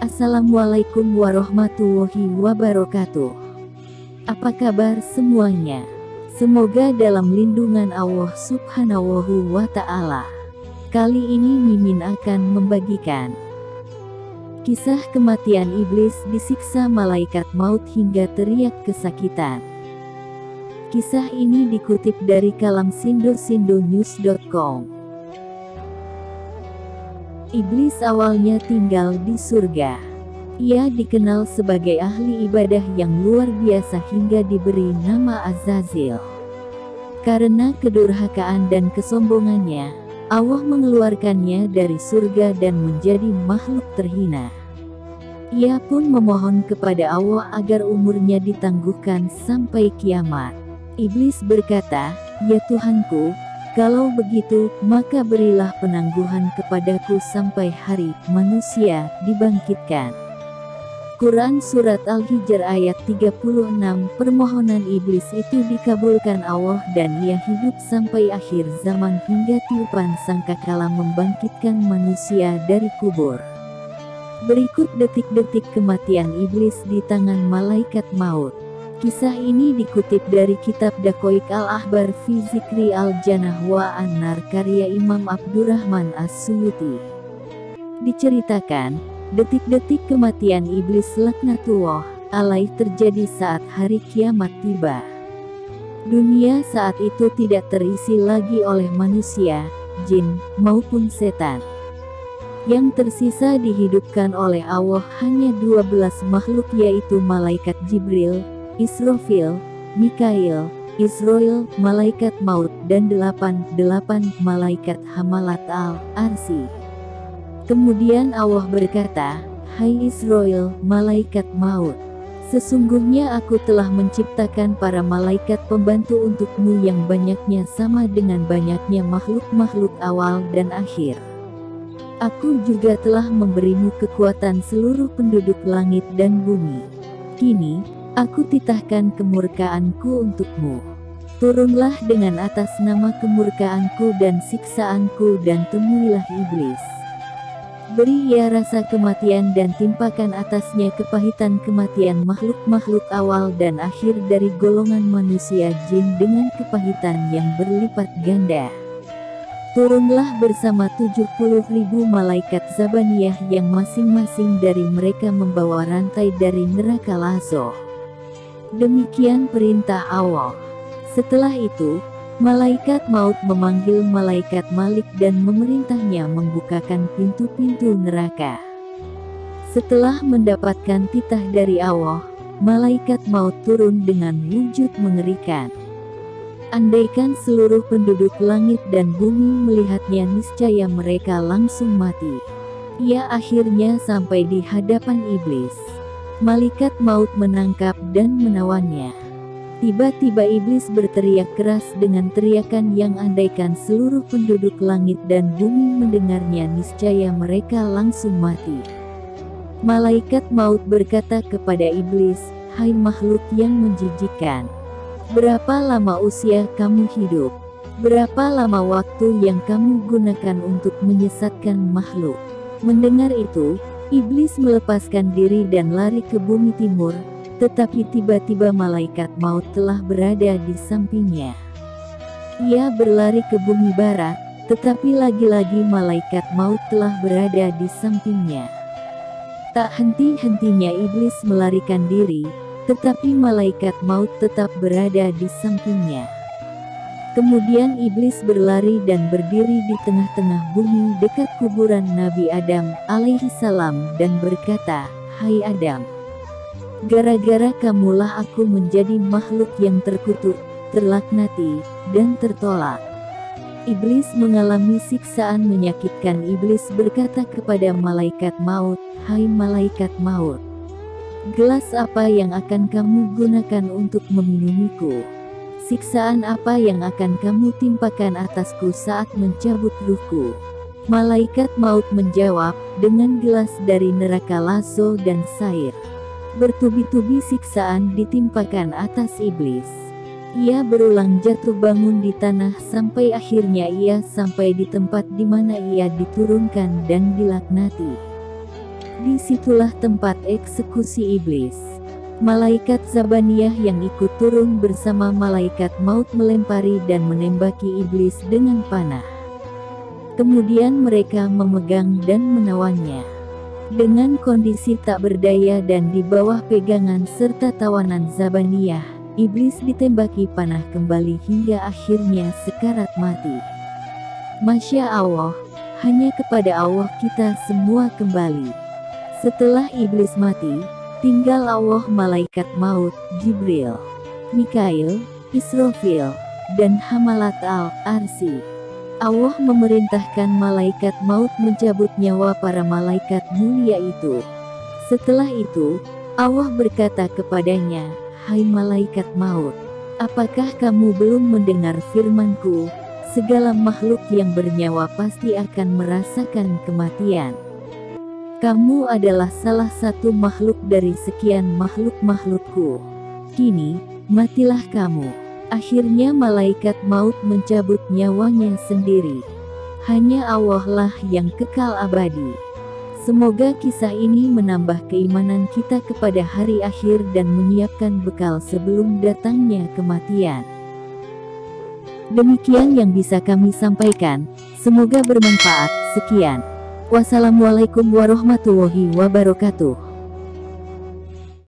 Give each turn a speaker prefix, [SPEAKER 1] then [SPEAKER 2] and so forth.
[SPEAKER 1] Assalamualaikum warahmatullahi wabarakatuh. Apa kabar semuanya? Semoga dalam lindungan Allah Subhanahu wa Ta'ala. Kali ini Mimin akan membagikan kisah kematian iblis disiksa malaikat maut hingga teriak kesakitan. Kisah ini dikutip dari kalam sindosindonews.com. Iblis awalnya tinggal di surga. Ia dikenal sebagai ahli ibadah yang luar biasa hingga diberi nama Azazil. Karena kedurhakaan dan kesombongannya, Allah mengeluarkannya dari surga dan menjadi makhluk terhina. Ia pun memohon kepada Allah agar umurnya ditangguhkan sampai kiamat. Iblis berkata, "Ya Tuhanku, kalau begitu, maka berilah penangguhan kepadaku sampai hari manusia dibangkitkan." Quran Surat Al-Hijr ayat 36. Permohonan iblis itu dikabulkan Allah dan ia hidup sampai akhir zaman hingga tiupan sangkakala membangkitkan manusia dari kubur. Berikut detik-detik kematian iblis di tangan malaikat maut. Kisah ini dikutip dari kitab Daqaiq Al-Ahbar fi Zikri Al-Jannah wa An-Nar karya Imam Abdurrahman As-Suyuti. Diceritakan, detik-detik kematian iblis laknatullah alaih terjadi saat hari kiamat tiba. Dunia saat itu tidak terisi lagi oleh manusia, jin, maupun setan. Yang tersisa dihidupkan oleh Allah hanya 12 makhluk, yaitu malaikat Jibril, Israfil, Mikail, Israil, malaikat maut, dan 8 malaikat hamalat al-arsy. Kemudian Allah berkata, "Hai Israil, malaikat maut, sesungguhnya aku telah menciptakan para malaikat pembantu untukmu yang banyaknya sama dengan banyaknya makhluk-makhluk awal dan akhir. Aku juga telah memberimu kekuatan seluruh penduduk langit dan bumi. Kini, aku titahkan kemurkaanku untukmu. Turunlah dengan atas nama kemurkaanku dan siksaanku dan temuilah iblis. Beri ia rasa kematian dan timpakan atasnya kepahitan kematian makhluk-makhluk awal dan akhir dari golongan manusia jin dengan kepahitan yang berlipat ganda. Turunlah bersama 70.000 malaikat Zabaniyah yang masing-masing dari mereka membawa rantai dari neraka Lazo." Demikian perintah Allah. Setelah itu, malaikat maut memanggil malaikat Malik dan memerintahnya membukakan pintu-pintu neraka. Setelah mendapatkan titah dari Allah, malaikat maut turun dengan wujud mengerikan. Andaikan seluruh penduduk langit dan bumi melihatnya, niscaya mereka langsung mati. Ia akhirnya sampai di hadapan iblis. Malaikat maut menangkap dan menawannya. Tiba-tiba iblis berteriak keras dengan teriakan yang andaikan seluruh penduduk langit dan bumi mendengarnya, niscaya mereka langsung mati. Malaikat maut berkata kepada iblis, "Hai makhluk yang menjijikkan, berapa lama usia kamu hidup? Berapa lama waktu yang kamu gunakan untuk menyesatkan makhluk?" Mendengar itu, iblis melepaskan diri dan lari ke bumi timur, tetapi tiba-tiba malaikat maut telah berada di sampingnya. Ia berlari ke bumi barat, tetapi lagi-lagi malaikat maut telah berada di sampingnya. Tak henti-hentinya iblis melarikan diri, tetapi malaikat maut tetap berada di sampingnya. Kemudian iblis berlari dan berdiri di tengah-tengah bumi dekat kuburan Nabi Adam alaihi salam dan berkata, "Hai Adam, gara-gara kamulah aku menjadi makhluk yang terkutuk, terlaknati, dan tertolak." Iblis mengalami siksaan menyakitkan. Iblis berkata kepada malaikat maut, "Hai malaikat maut, gelas apa yang akan kamu gunakan untuk meminumiku? Siksaan apa yang akan kamu timpakan atasku saat mencabut ruhku?" Malaikat maut menjawab, "Dengan gelas dari neraka Lazo dan Sair." Bertubi-tubi siksaan ditimpakan atas iblis. Ia berulang jatuh bangun di tanah sampai akhirnya ia sampai di tempat di mana ia diturunkan dan dilaknati. Disitulah tempat eksekusi iblis. Malaikat Zabaniyah yang ikut turun bersama malaikat maut melempari dan menembaki iblis dengan panah. Kemudian mereka memegang dan menawannya. Dengan kondisi tak berdaya dan di bawah pegangan serta tawanan Zabaniyah, iblis ditembaki panah kembali hingga akhirnya sekarat mati. Masya Allah, hanya kepada Allah kita semua kembali. Setelah iblis mati, tinggal Allah, malaikat maut, Jibril, Mikail, Israfil, dan Hamalat al-Arsy. Allah memerintahkan malaikat maut mencabut nyawa para malaikat mulia itu. Setelah itu, Allah berkata kepadanya, "Hai malaikat maut, apakah kamu belum mendengar firman-Ku? Segala makhluk yang bernyawa pasti akan merasakan kematian. Kamu adalah salah satu makhluk dari sekian makhluk-makhlukku. Kini, matilah kamu." Akhirnya malaikat maut mencabut nyawanya sendiri. Hanya Allah lah yang kekal abadi. Semoga kisah ini menambah keimanan kita kepada hari akhir dan menyiapkan bekal sebelum datangnya kematian. Demikian yang bisa kami sampaikan, semoga bermanfaat. Sekian. Wassalamualaikum warahmatullahi wabarakatuh.